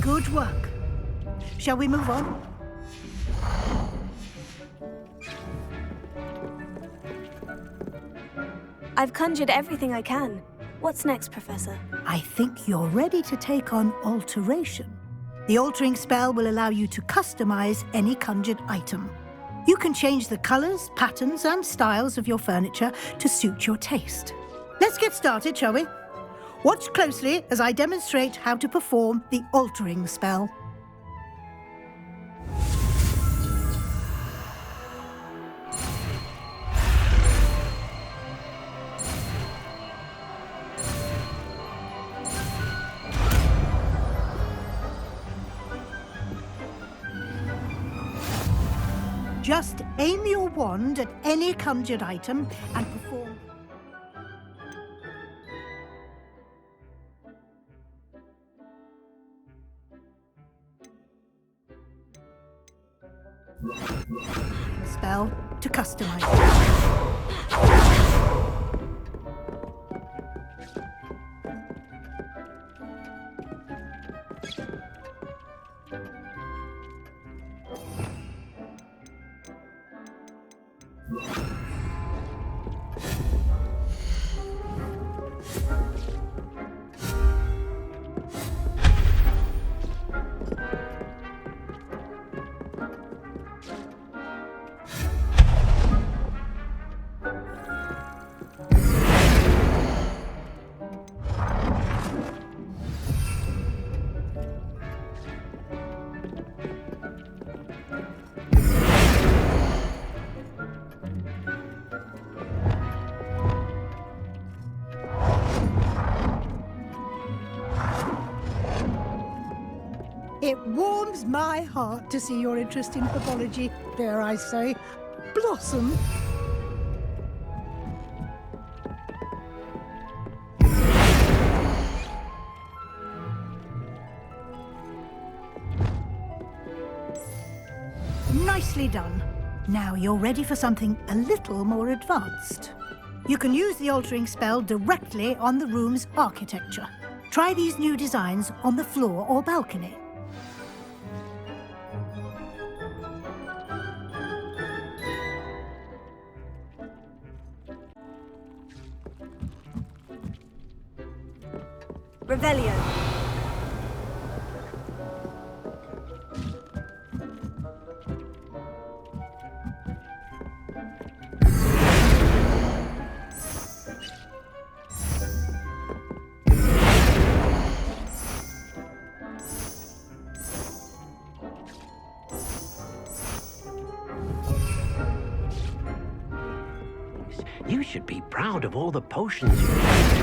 Good work. Shall we move on? I've conjured everything I can. What's next, Professor? I think you're ready to take on alteration. The altering spell will allow you to customize any conjured item. You can change the colors, patterns, and styles of your furniture to suit your taste. Let's get started, shall we? Watch closely as I demonstrate how to perform the altering spell. Just aim your wand at any conjured item and perform... spell to customize. It warms my heart to see your interest in herbology, dare I say, blossom. Nicely done. Now you're ready for something a little more advanced. You can use the altering spell directly on the room's architecture. Try these new designs on the floor or balcony. Revelio. You should be proud of all the potions you have.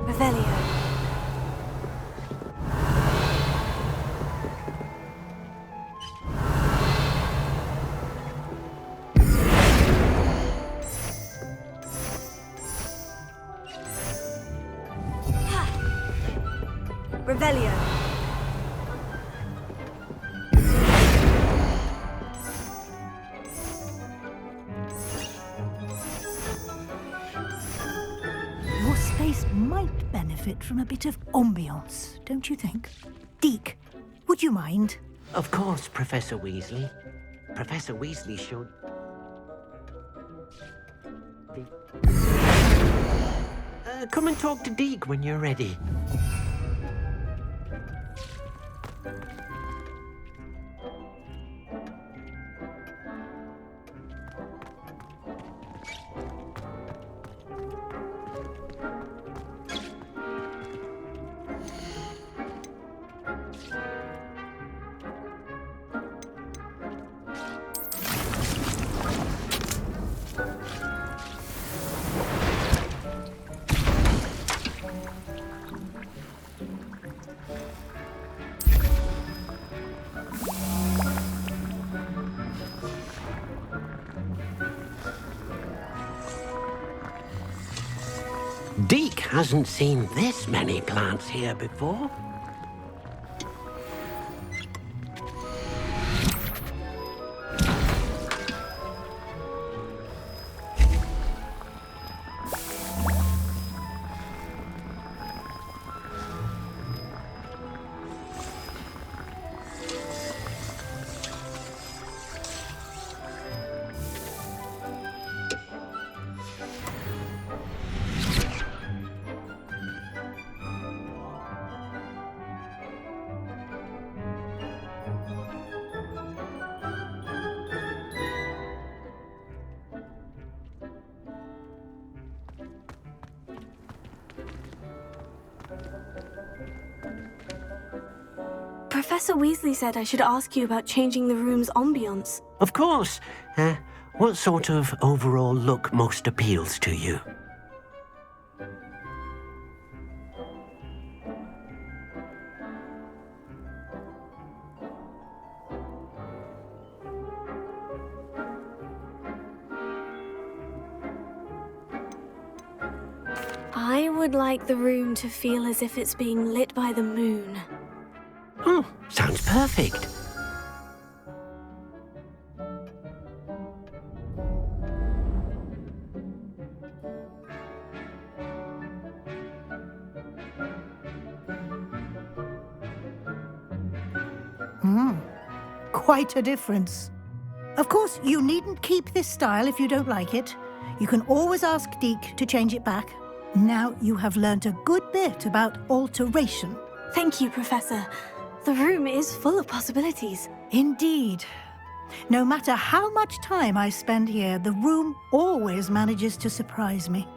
Revelio. Revelio. Your space might benefit from a bit of ambiance, don't you think? Deke, would you mind? Of course, Professor Weasley. Professor Weasley should... come and talk to Deke when you're ready. Deke hasn't seen this many plants here before. Professor Weasley said I should ask you about changing the room's ambience. Of course. What sort of overall look most appeals to you? I would like the room to feel as if it's being lit by the moon. Oh, sounds perfect. Quite a difference. Of course, you needn't keep this style if you don't like it. You can always ask Deke to change it back. Now you have learnt a good bit about alteration. Thank you, Professor. The room is full of possibilities. Indeed. No matter how much time I spend here, the room always manages to surprise me.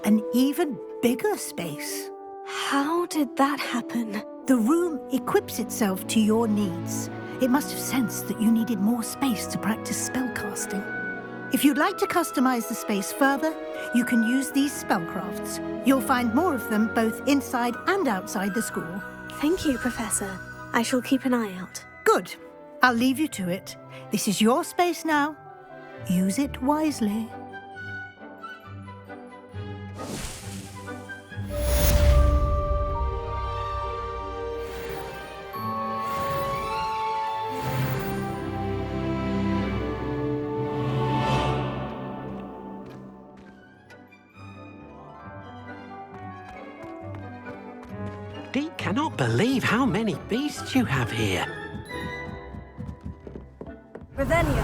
An even bigger space. How did that happen? The room equips itself to your needs. It must have sensed that you needed more space to practice spellcasting. If you'd like to customize the space further, you can use these spellcrafts. You'll find more of them both inside and outside the school. Thank you, Professor. I shall keep an eye out. Good. I'll leave you to it. This is your space now. Use it wisely. Dee cannot believe how many beasts you have here. Revelio.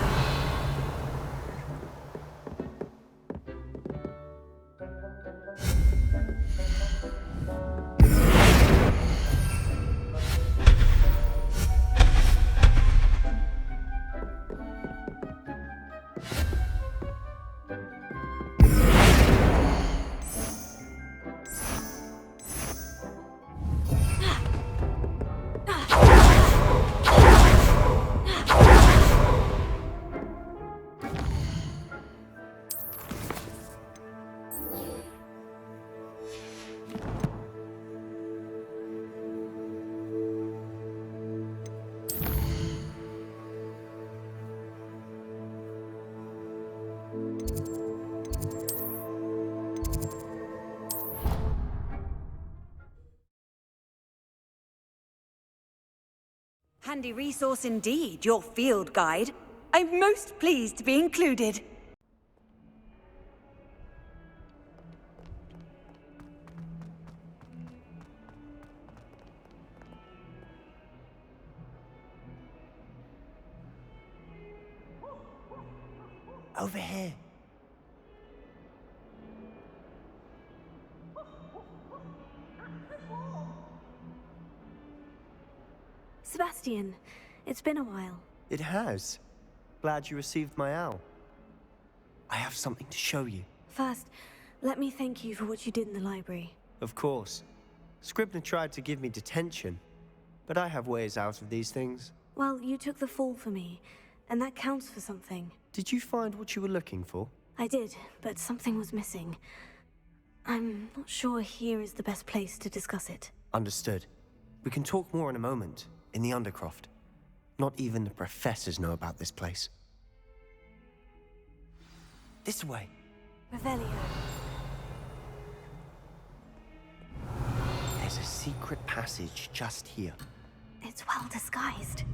Handy resource indeed, your field guide. I'm most pleased to be included. Over here. Sebastian, it's been a while. It has. Glad you received my owl. I have something to show you. First, let me thank you for what you did in the library. Of course. Scribner tried to give me detention, but I have ways out of these things. Well, you took the fall for me, and that counts for something. Did you find what you were looking for? I did, but something was missing. I'm not sure here is the best place to discuss it. Understood. We can talk more in a moment, in the Undercroft. Not even the professors know about this place. This way. Revelio. There's a secret passage just here. It's well disguised.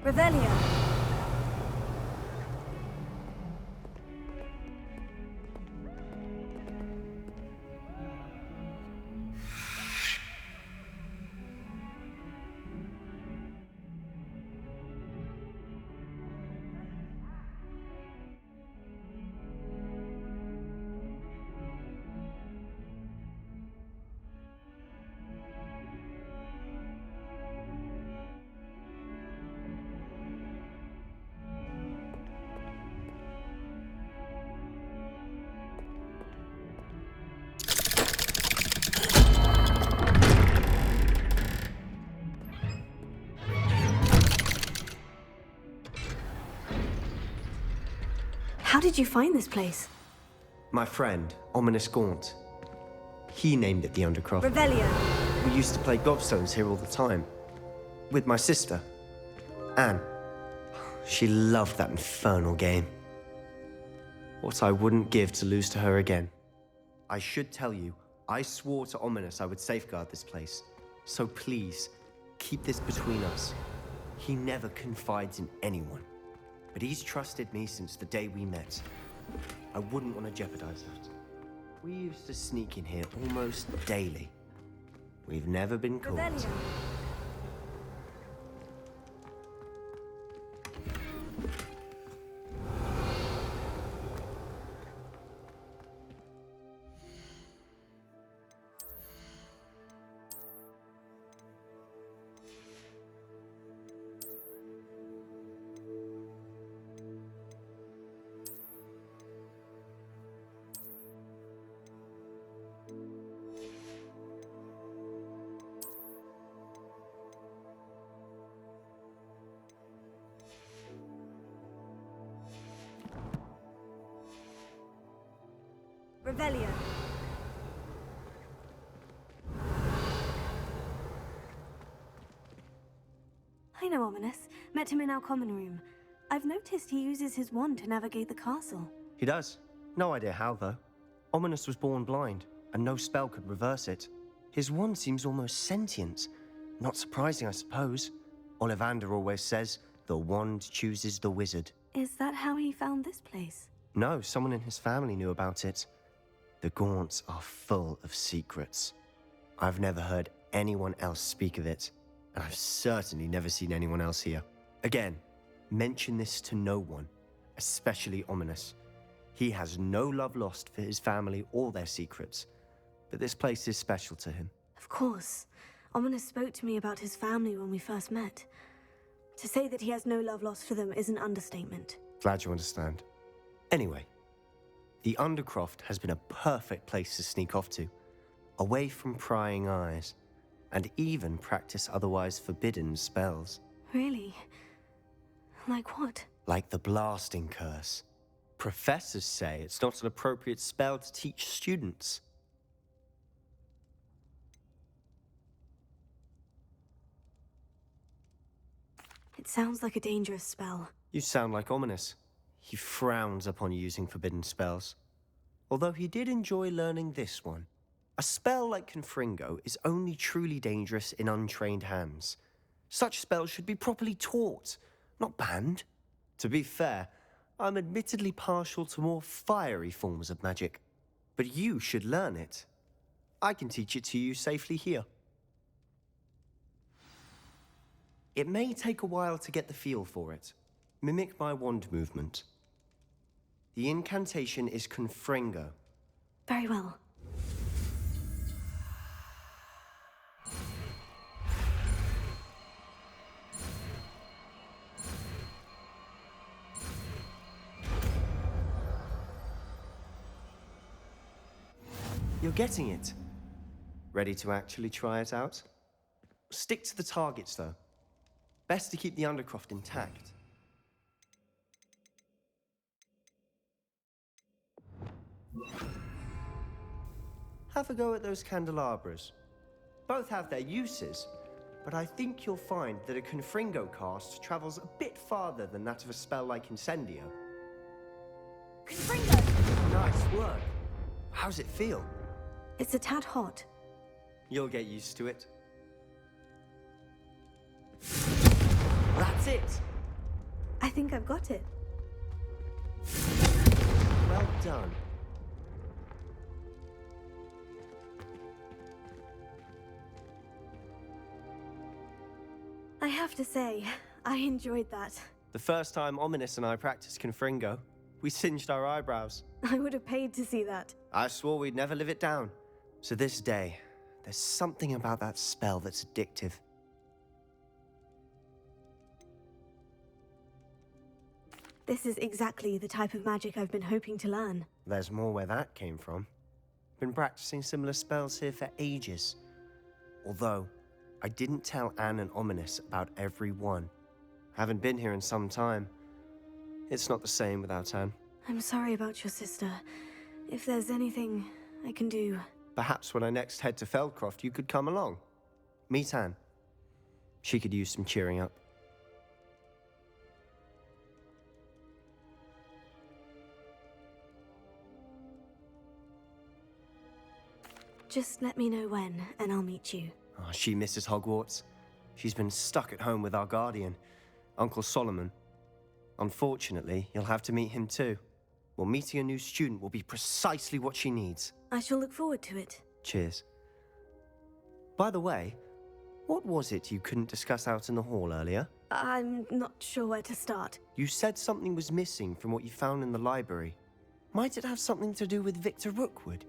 Revelio. How did you find this place? My friend, Ominous Gaunt. He named it the Undercroft. Revelio. We used to play gobstones here all the time. With my sister, Anne. She loved that infernal game. What I wouldn't give to lose to her again. I should tell you, I swore to Ominous I would safeguard this place. So please, keep this between us. He never confides in anyone. But he's trusted me since the day we met. I wouldn't want to jeopardize that. We used to sneak in here almost daily. We've never been caught. Revelio. Revelio. I know Ominous. Met him in our common room. I've noticed he uses his wand to navigate the castle. He does. No idea how, though. Ominous was born blind, and no spell could reverse it. His wand seems almost sentient. Not surprising, I suppose. Ollivander always says, the wand chooses the wizard. Is that how he found this place? No, someone in his family knew about it. The Gaunts are full of secrets. I've never heard anyone else speak of it, and I've certainly never seen anyone else here. Again, mention this to no one, especially Ominous. He has no love lost for his family or their secrets, but this place is special to him. Of course. Ominous spoke to me about his family when we first met. To say that he has no love lost for them is an understatement. Glad you understand. Anyway, the Undercroft has been a perfect place to sneak off to, away from prying eyes, and even practice otherwise forbidden spells. Really? Like what? Like the blasting curse. Professors say it's not an appropriate spell to teach students. It sounds like a dangerous spell. You sound like Ominous. He frowns upon using forbidden spells. Although he did enjoy learning this one. A spell like Confringo is only truly dangerous in untrained hands. Such spells should be properly taught, not banned. To be fair, I'm admittedly partial to more fiery forms of magic. But you should learn it. I can teach it to you safely here. It may take a while to get the feel for it. Mimic my wand movement. The incantation is Confringo. Very well. You're getting it. Ready to actually try it out? Stick to the targets, though. Best to keep the Undercroft intact. Have a go at those candelabras. Both have their uses, but I think you'll find that a Confringo cast travels a bit farther than that of a spell like Incendio. Confringo! Nice work. How's it feel? It's a tad hot. You'll get used to it. That's it! I think I've got it. Well done. I have to say, I enjoyed that. The first time Ominous and I practiced Confringo, we singed our eyebrows. I would have paid to see that. I swore we'd never live it down. So this day, there's something about that spell that's addictive. This is exactly the type of magic I've been hoping to learn. There's more where that came from. Been practicing similar spells here for ages. Although, I didn't tell Anne and Ominous about every one. Haven't been here in some time. It's not the same without Anne. I'm sorry about your sister. If there's anything I can do... Perhaps when I next head to Feldcroft, you could come along. Meet Anne. She could use some cheering up. Just let me know when, and I'll meet you. Oh, she misses Hogwarts. She's been stuck at home with our guardian, Uncle Solomon. Unfortunately, you'll have to meet him too. Well, meeting a new student will be precisely what she needs. I shall look forward to it. Cheers. By the way, what was it you couldn't discuss out in the hall earlier? I'm not sure where to start. You said something was missing from what you found in the library. Might it have something to do with Victor Rookwood?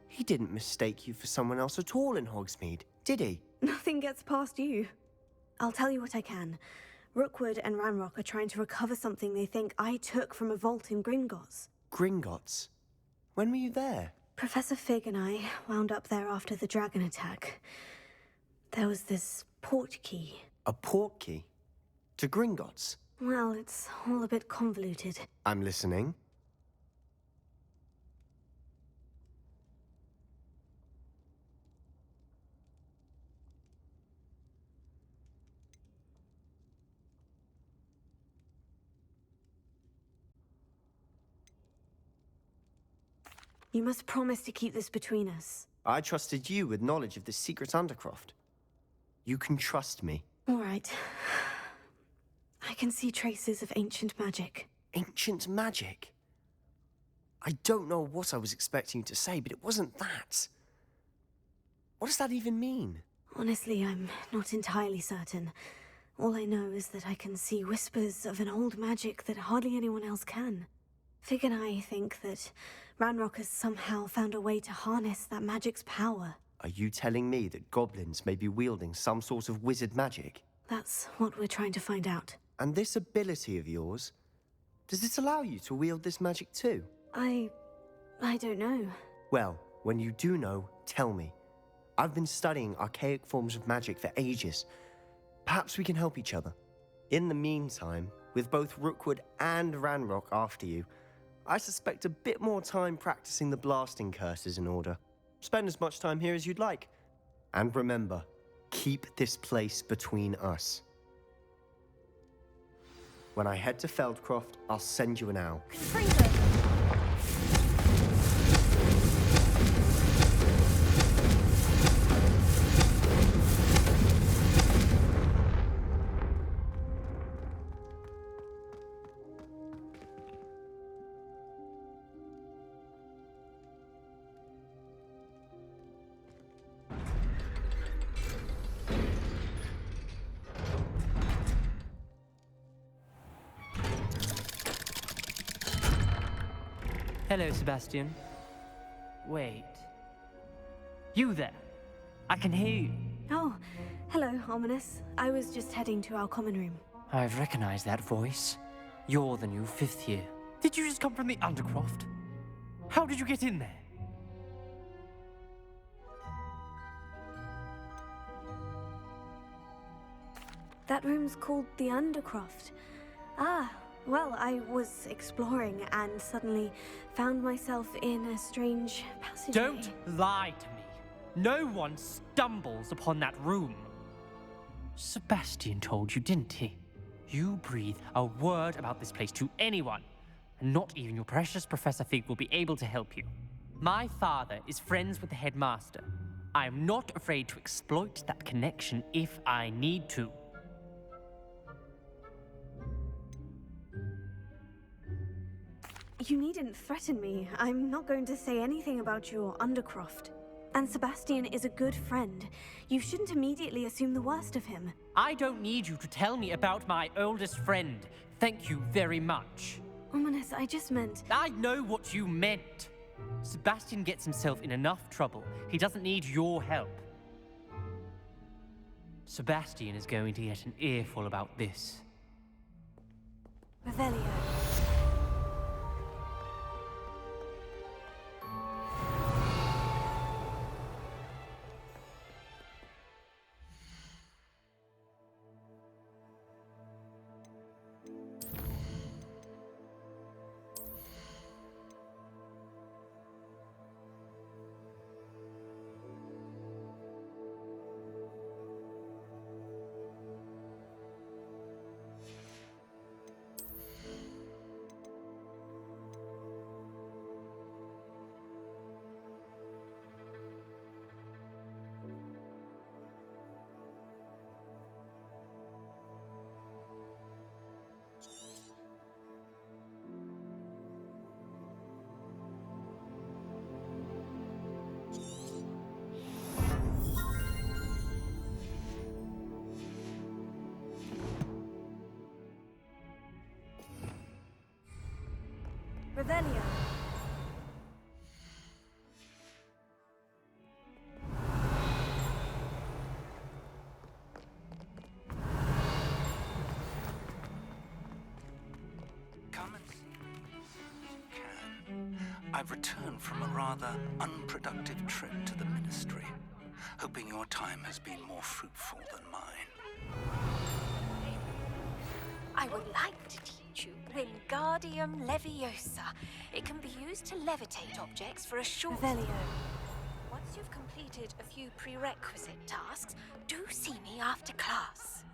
He didn't mistake you for someone else at all in Hogsmeade, did he? Nothing gets past you. I'll tell you what I can. Rookwood and Ranrock are trying to recover something they think I took from a vault in Gringotts. Gringotts? When were you there? Professor Fig and I wound up there after the dragon attack. There was this port key. A port key? To Gringotts? Well, it's all a bit convoluted. I'm listening. You must promise to keep this between us. I trusted you with knowledge of this secret undercroft. You can trust me. All right. I can see traces of ancient magic. Ancient magic? I don't know what I was expecting you to say, but it wasn't that. What does that even mean? Honestly, I'm not entirely certain. All I know is that I can see whispers of an old magic that hardly anyone else can. Fig and I think that Ranrock has somehow found a way to harness that magic's power. Are you telling me that goblins may be wielding some sort of wizard magic? That's what we're trying to find out. And this ability of yours, does it allow you to wield this magic too? I don't know. Well, when you do know, tell me. I've been studying archaic forms of magic for ages. Perhaps we can help each other. In the meantime, with both Rookwood and Ranrock after you, I suspect a bit more time practicing the blasting curse is in order. Spend as much time here as you'd like. And remember, keep this place between us. When I head to Feldcroft, I'll send you an owl. Hello, Sebastian. Wait. You there? I can hear you. Oh, hello, Ominous. I was just heading to our common room. I've recognized that voice. You're the new 5th year. Did you just come from the Undercroft? How did you get in there? That room's called the Undercroft. Ah, well, I was exploring and suddenly found myself in a strange passageway. Don't lie to me. No one stumbles upon that room. Sebastian told you, didn't he? You breathe a word about this place to anyone, and not even your precious Professor Fig will be able to help you. My father is friends with the headmaster. I am not afraid to exploit that connection if I need to. You needn't threaten me. I'm not going to say anything about your Undercroft. And Sebastian is a good friend. You shouldn't immediately assume the worst of him. I don't need you to tell me about my oldest friend. Thank you very much. Ominous, I just meant... I know what you meant. Sebastian gets himself in enough trouble. He doesn't need your help. Sebastian is going to get an earful about this. Revelio. Revelio. Come and see me if you can. I've returned from a rather unproductive trip to the Ministry, hoping your time has been more fruitful than mine. I would like to teach you Wingardium Leviosa. It can be used to levitate objects for a short... Revelio. Once you've completed a few prerequisite tasks, do see me after class.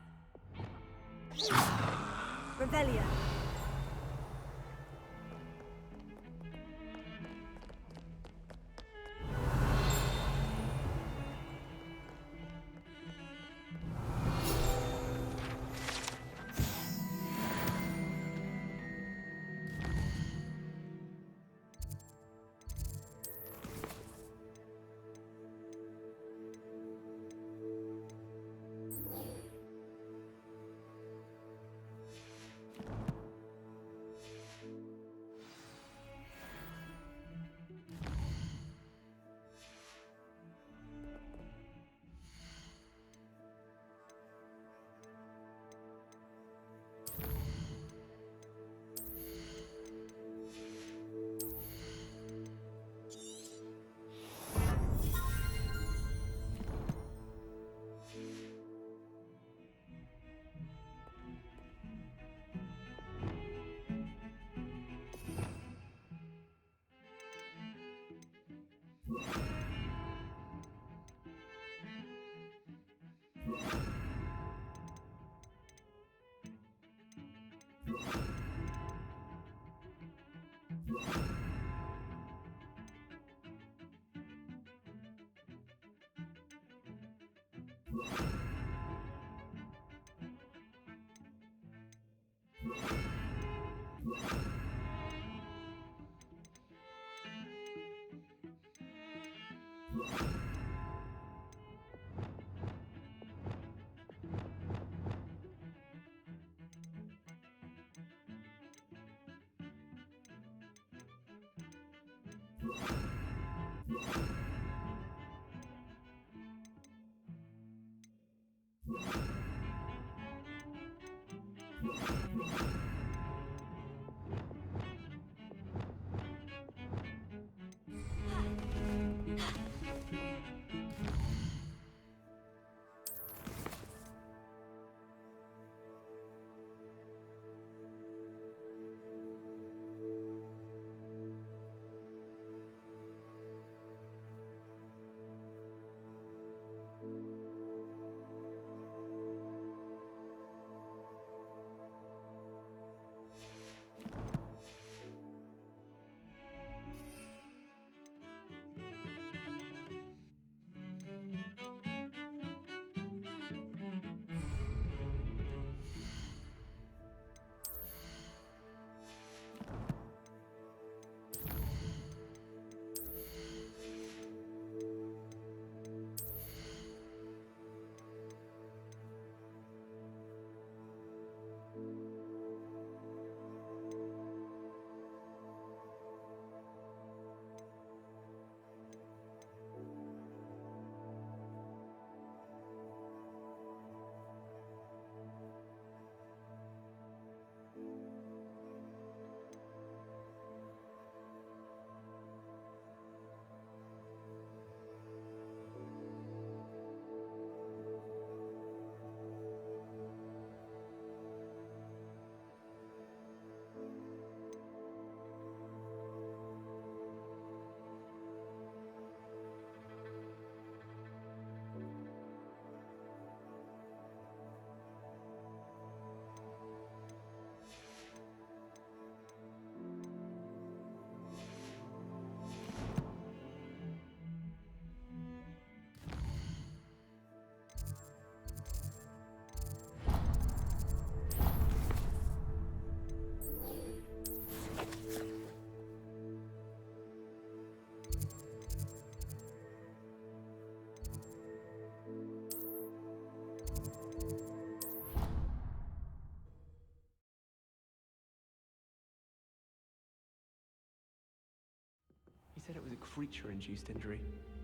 He said it was a creature-induced injury,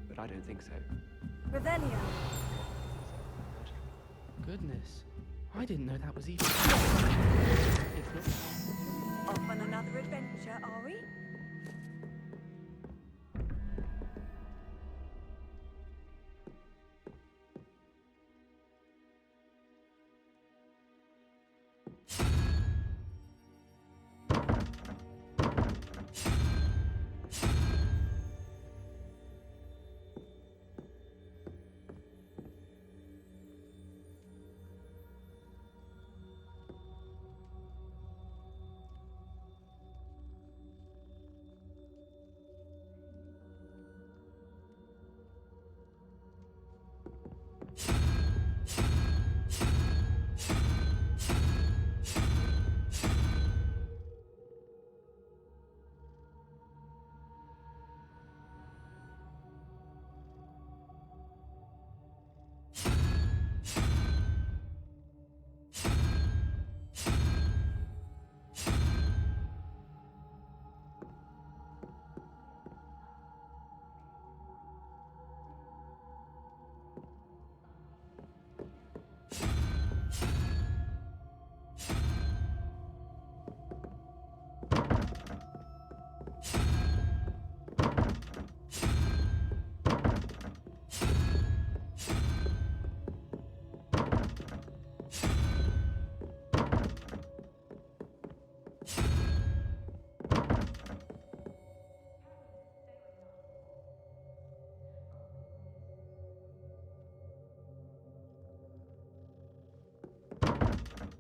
but I don't think so. Revelio. Goodness, I didn't know that was even... If not... Off on another adventure, are we?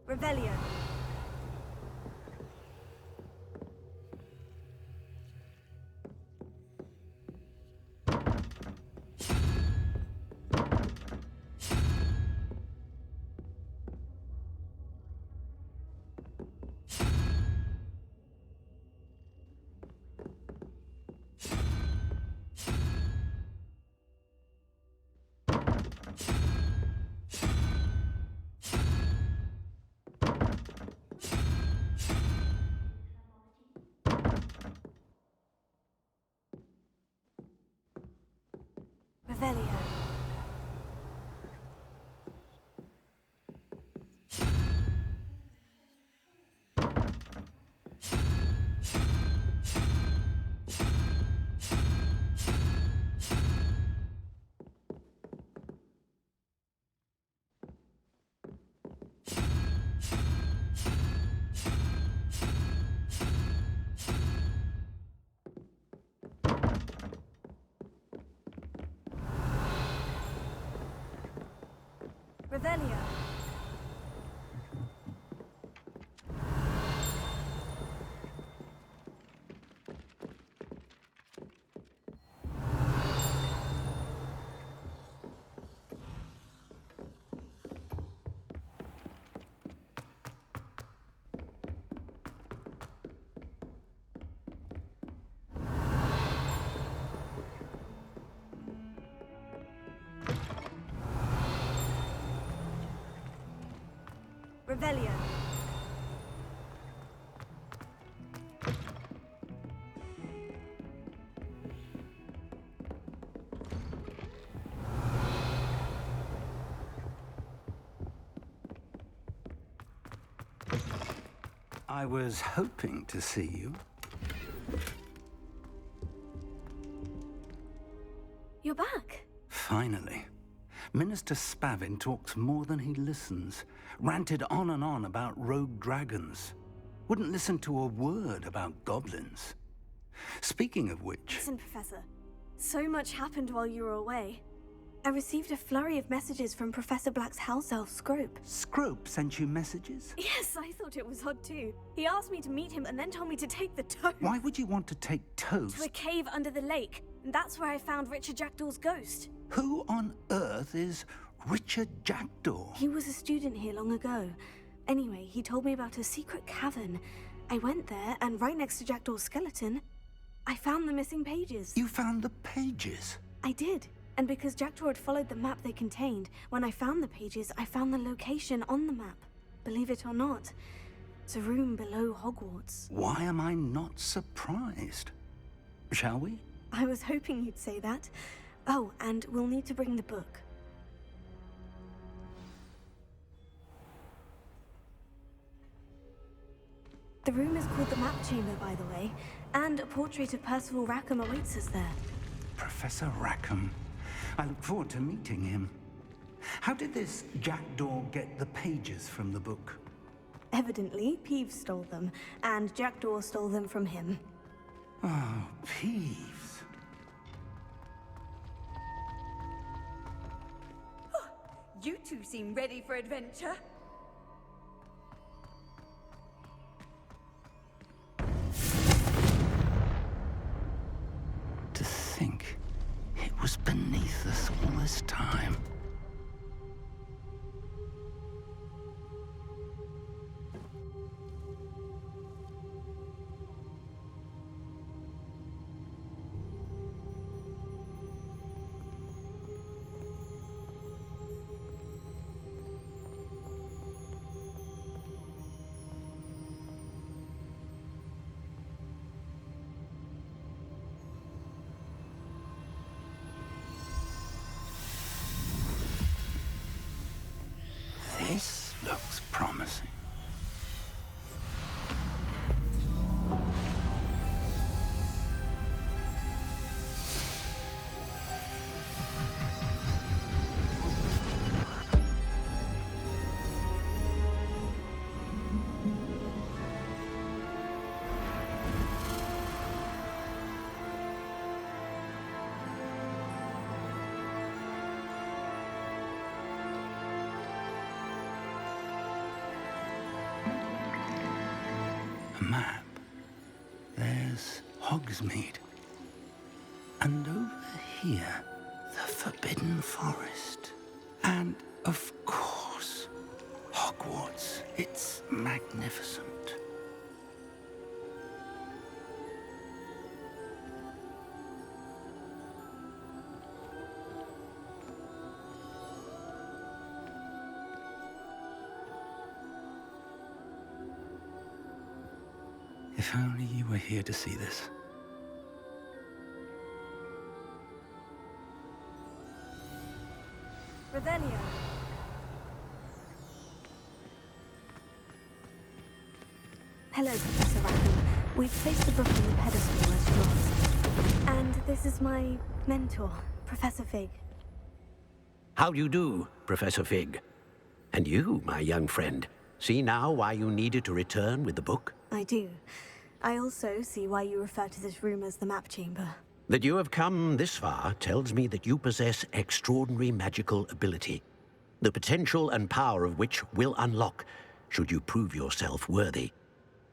Revelio. Revelio. Revelio. Revelio. I was hoping to see you. You're back. Finally. Minister Spavin talks more than he listens. Ranted on and on about rogue dragons. Wouldn't listen to a word about goblins. Speaking of which... Listen, Professor. So much happened while you were away. I received a flurry of messages from Professor Black's house elf, Scrope. Scrope sent you messages? Yes, I thought it was odd too. He asked me to meet him and then told me to take the toast. Why would you want to take toast? To a cave under the lake. And that's where I found Richard Jackdaw's ghost. Who on earth is Richard Jackdaw? He was a student here long ago. Anyway, he told me about a secret cavern. I went there, and right next to Jackdaw's skeleton, I found the missing pages. You found the pages? I did. And because Jackdaw had followed the map they contained, when I found the pages, I found the location on the map. Believe it or not, it's a room below Hogwarts. Why am I not surprised? Shall we? I was hoping you'd say that. Oh, and we'll need to bring the book. The room is called the Map Chamber, by the way, and a portrait of Percival Rackham awaits us there. Professor Rackham. I look forward to meeting him. How did this Jackdaw get the pages from the book? Evidently, Peeves stole them, and Jackdaw stole them from him. Oh, Peeves. You two seem ready for adventure. To think it was beneath us all this time. This looks promising. A map. There's Hogsmeade. And over here, the Forbidden Forest. And, of course, Hogwarts. It's magnificent. If only you were here to see this. Revelio. Hello, Professor Rackham. We've placed the book on the pedestal as you asked. And this is my mentor, Professor Fig. How do you do, Professor Fig? And you, my young friend, see now why you needed to return with the book? I do. I also see why you refer to this room as the map chamber. That you have come this far tells me that you possess extraordinary magical ability, the potential and power of which will unlock should you prove yourself worthy.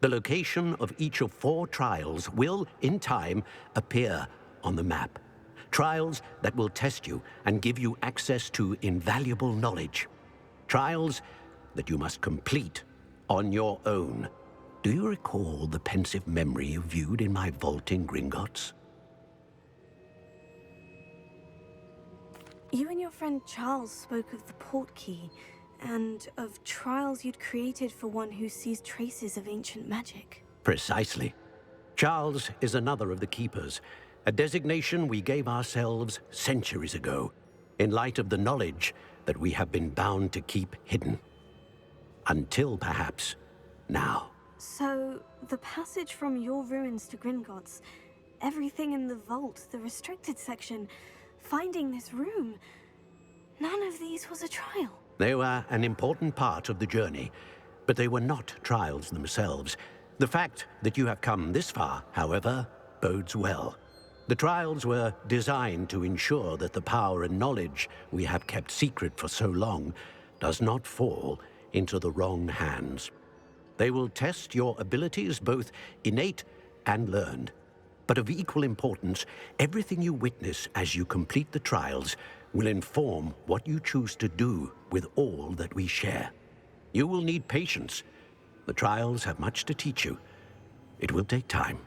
The location of each of 4 trials will, in time, appear on the map. Trials that will test you and give you access to invaluable knowledge. Trials that you must complete on your own. Do you recall the pensive memory you viewed in my vault in Gringotts? You and your friend Charles spoke of the portkey, and of trials you'd created for one who sees traces of ancient magic. Precisely. Charles is another of the Keepers, a designation we gave ourselves centuries ago, in light of the knowledge that we have been bound to keep hidden. Until, perhaps, now. So, the passage from your ruins to Gringotts, everything in the vault, the restricted section, finding this room, none of these was a trial. They were an important part of the journey, but they were not trials themselves. The fact that you have come this far, however, bodes well. The trials were designed to ensure that the power and knowledge we have kept secret for so long does not fall into the wrong hands. They will test your abilities, both innate and learned. But of equal importance, everything you witness as you complete the trials will inform what you choose to do with all that we share. You will need patience. The trials have much to teach you. It will take time.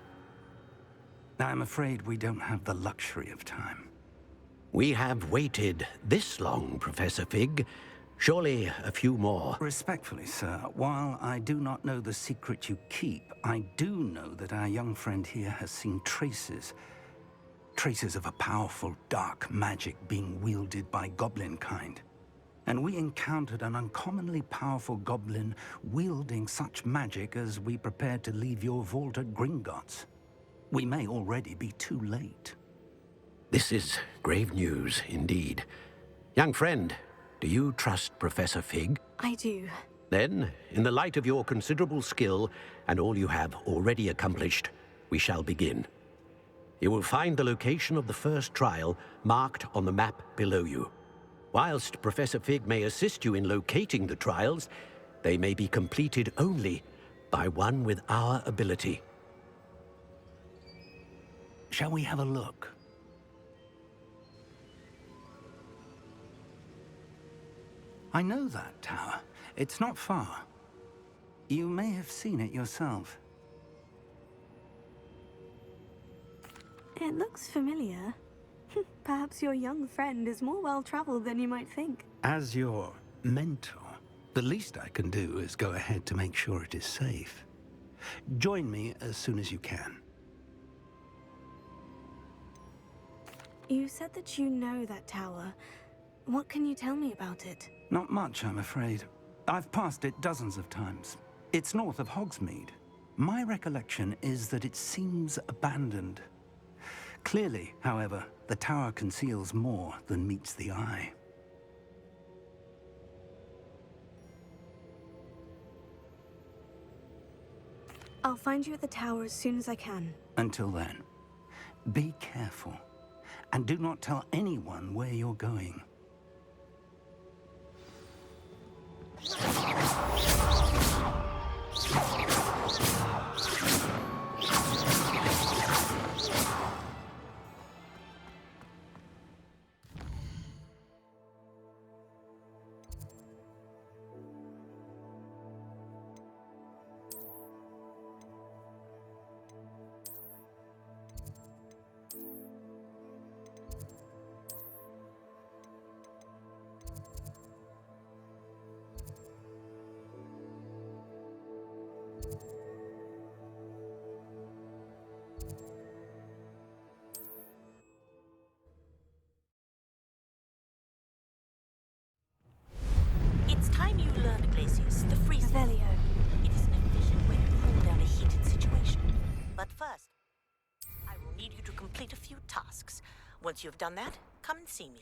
I'm afraid we don't have the luxury of time. We have waited this long, Professor Fig. Surely a few more. Respectfully, sir, while I do not know the secret you keep, I do know that our young friend here has seen traces of a powerful dark magic being wielded by goblin kind. And we encountered an uncommonly powerful goblin wielding such magic as we prepared to leave your vault at Gringotts. We may already be too late. This is grave news indeed. Young friend, do you trust Professor Fig? I do. Then, in the light of your considerable skill and all you have already accomplished, we shall begin. You will find the location of the first trial marked on the map below you. Whilst Professor Fig may assist you in locating the trials, they may be completed only by one with our ability. Shall we have a look? I know that tower. It's not far. You may have seen it yourself. It looks familiar. Perhaps your young friend is more well-traveled than you might think. As your mentor, the least I can do is go ahead to make sure it is safe. Join me as soon as you can. You said that you know that tower. What can you tell me about it? Not much, I'm afraid. I've passed it dozens of times. It's north of Hogsmeade. My recollection is that it seems abandoned. Clearly, however, the tower conceals more than meets the eye. I'll find you at the tower as soon as I can. Until then, be careful, and do not tell anyone where you're going. It's time you learned, Glacius, the freeze. Revelio. It is an efficient way to cool down a heated situation. But first, I will need you to complete a few tasks. Once you've done that, come and see me.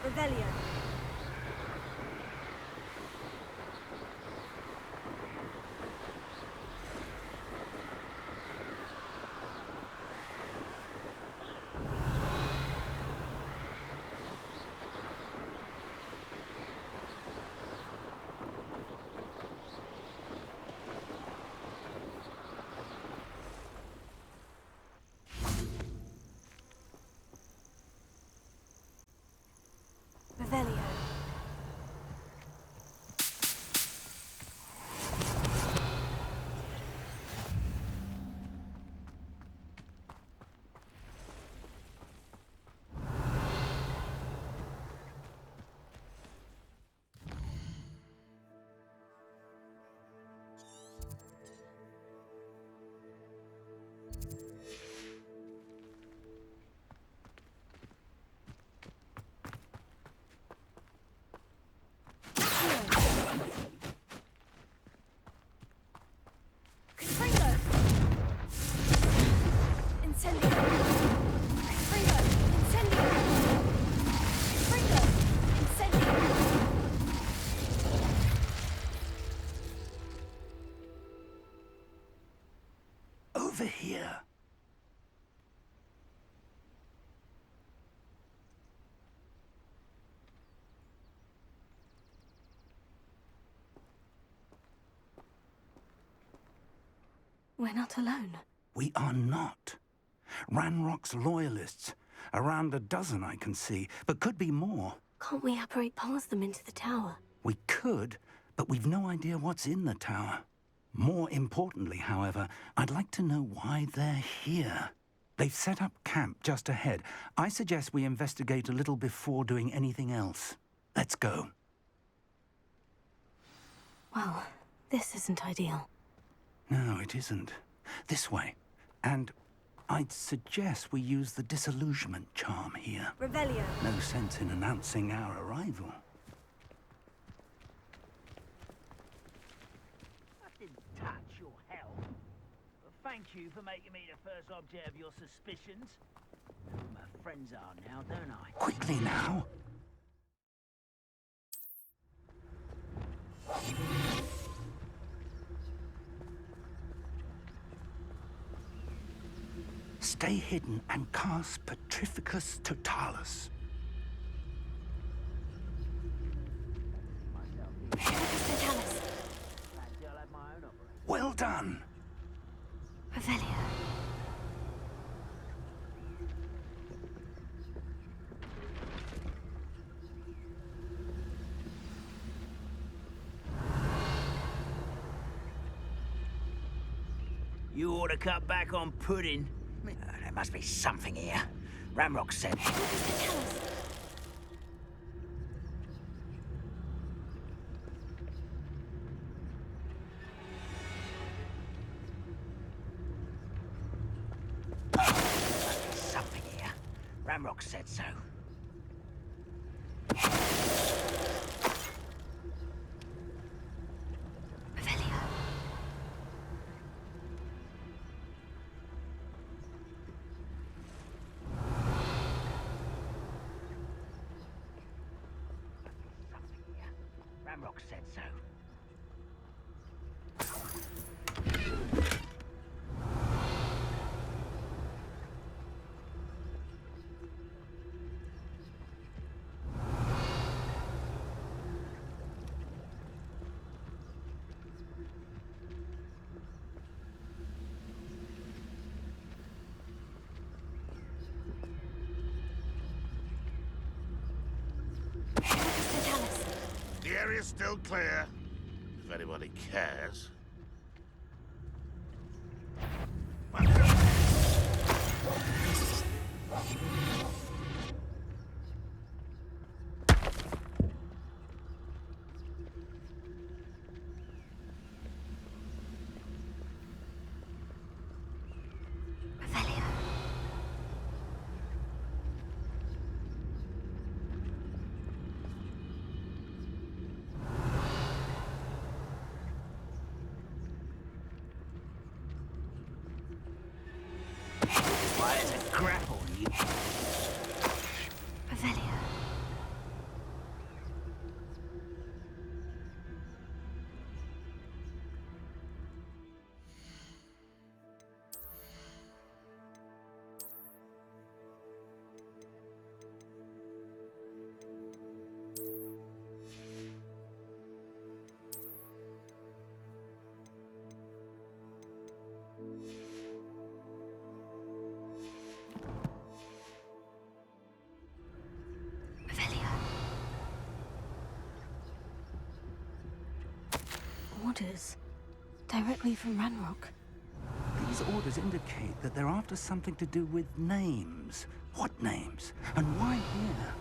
Revelio. Revelio. Over here. We're not alone. We are not. Ranrock's loyalists. Around a dozen I can see, but could be more. Can't we apparate past them into the tower? We could, but we've no idea what's in the tower. More importantly, however, I'd like to know why they're here. They've set up camp just ahead. I suggest we investigate a little before doing anything else. Let's go. Well, this isn't ideal. No, it isn't. This way. And I'd suggest we use the disillusionment charm here. Revelio. No sense in announcing our arrival. I didn't touch your health. But thank you for making me the first object of your suspicions. My friends are now, don't I? Quickly now. Stay hidden and cast Petrificus Totalis. Well done. Revelio. You ought to cut back on pudding. There must be something here. Ranrock said. Something here. Ranrock said so. Ranrock said so. is still clear, if anybody cares. Grapple, you. Revelio. Orders. Directly from Ranrock. These orders indicate that they're after something to do with names. What names? And why here?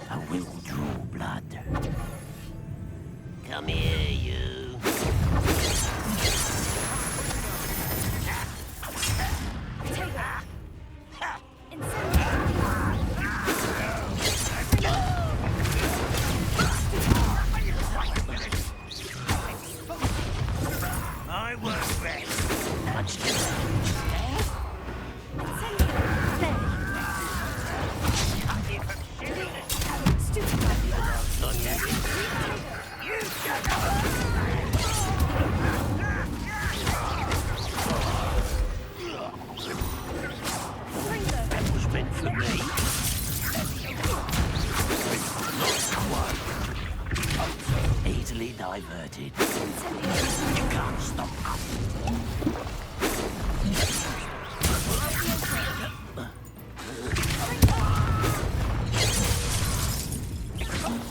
I will draw blood. Come here, you. I work best. Much too That was meant for me. Not quite. Easily diverted. You can't stop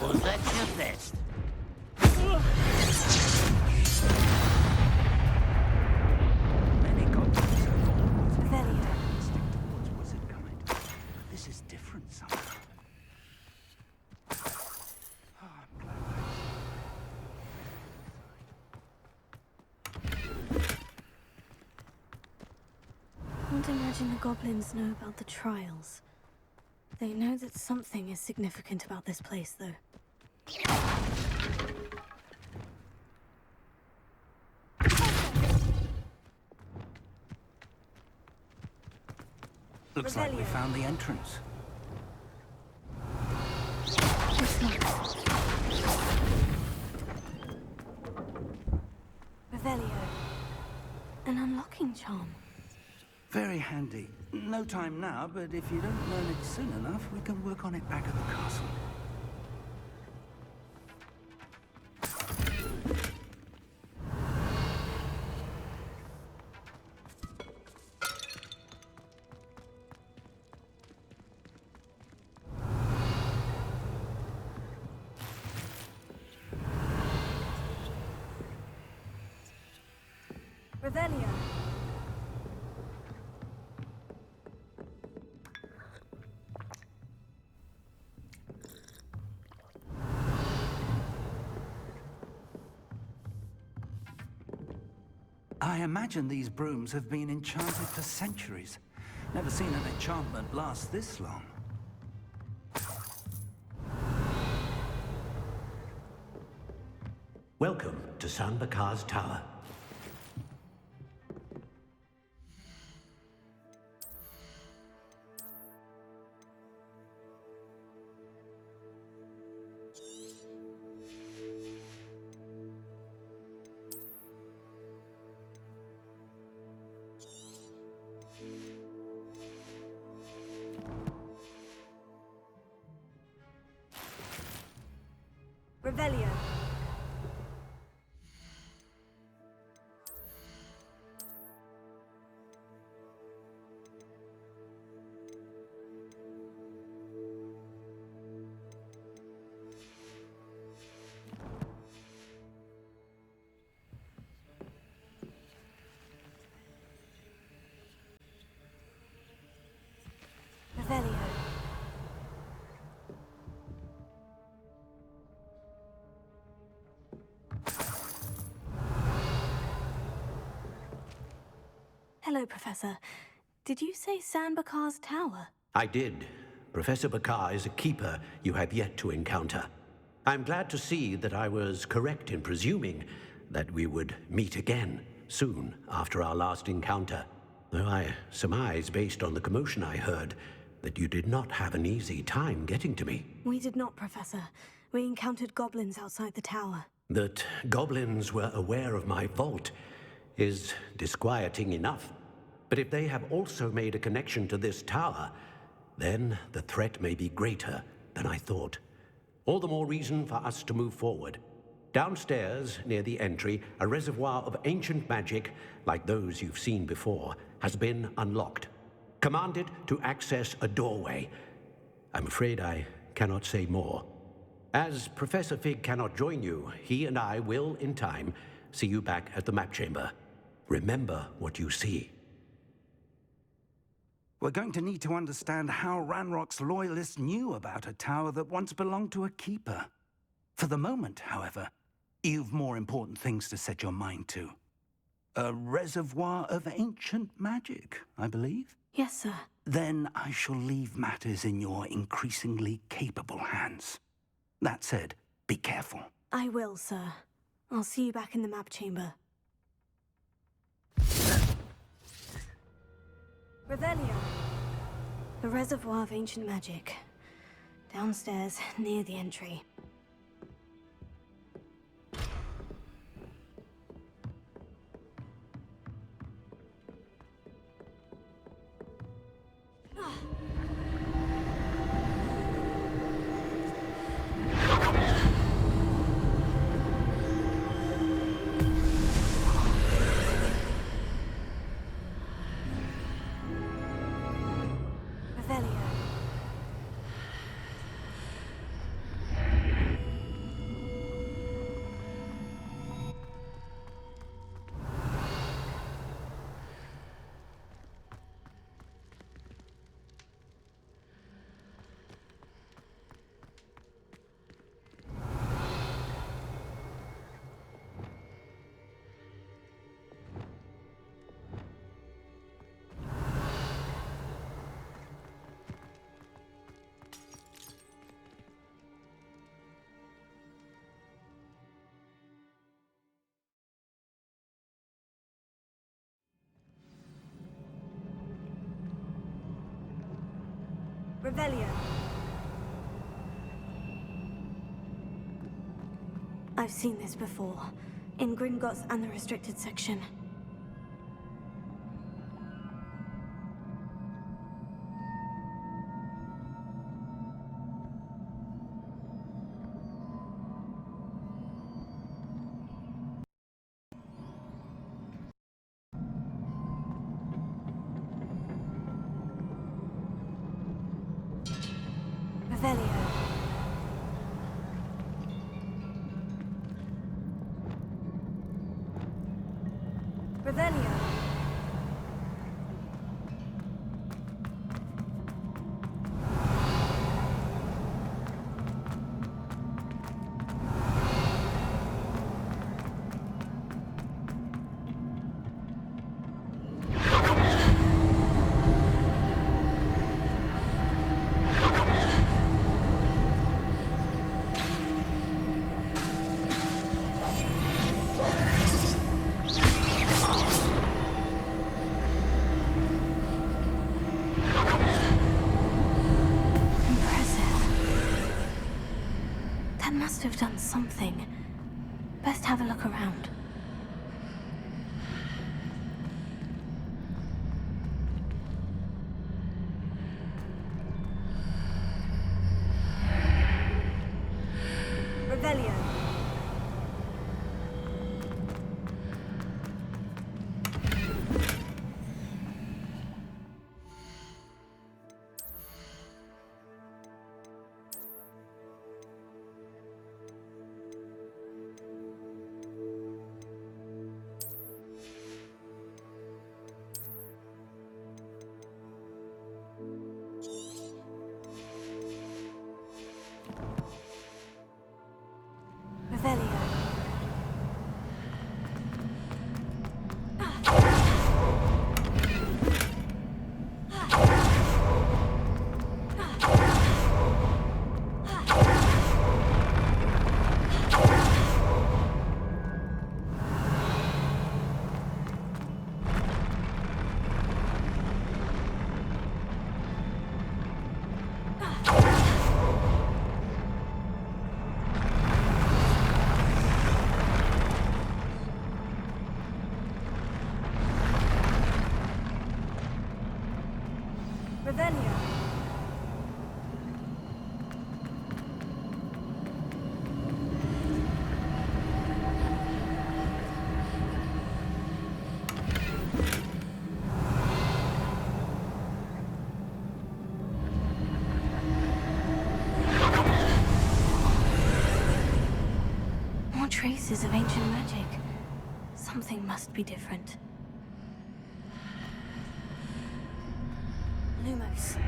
Was that your best? Many goblins have always been instinct towards wizard kind. But this is different somehow. Oh, I'm glad I can't imagine the goblins know about the trials. They know that something is significant about this place, though. Looks like we found the entrance. It's locked. Revelio. An unlocking charm. Very handy. No time now, but if you don't learn it soon enough, we can work on it back at the castle. Revelio. I imagine these brooms have been enchanted for centuries. Never seen an enchantment last this long. Welcome to San Bakar's Tower. Revelio. Hello, Professor. Did you say San Bakar's tower? I did. Professor Bakar is a keeper you have yet to encounter. I'm glad to see that I was correct in presuming that we would meet again soon after our last encounter. Though I surmise, based on the commotion I heard, that you did not have an easy time getting to me. We did not, Professor. We encountered goblins outside the tower. That goblins were aware of my vault is disquieting enough. But if they have also made a connection to this tower, then the threat may be greater than I thought. All the more reason for us to move forward. Downstairs, near the entry, a reservoir of ancient magic, like those you've seen before, has been unlocked. Command it to access a doorway. I'm afraid I cannot say more. As Professor Fig cannot join you, he and I will, in time, see you back at the map chamber. Remember what you see. We're going to need to understand how Ranrock's loyalists knew about a tower that once belonged to a keeper. For the moment, however, you've more important things to set your mind to. A reservoir of ancient magic, I believe? Yes, sir. Then I shall leave matters in your increasingly capable hands. That said, be careful. I will, sir. I'll see you back in the map chamber. Revelio. The reservoir of ancient magic. Downstairs, near the entry. Revelio. I've seen this before, in Gringotts and the restricted section. Revelio. Revelio. Must have done something. Best have a look around. Revelio. Revelio. More traces of ancient magic. Something must be different. Lumos.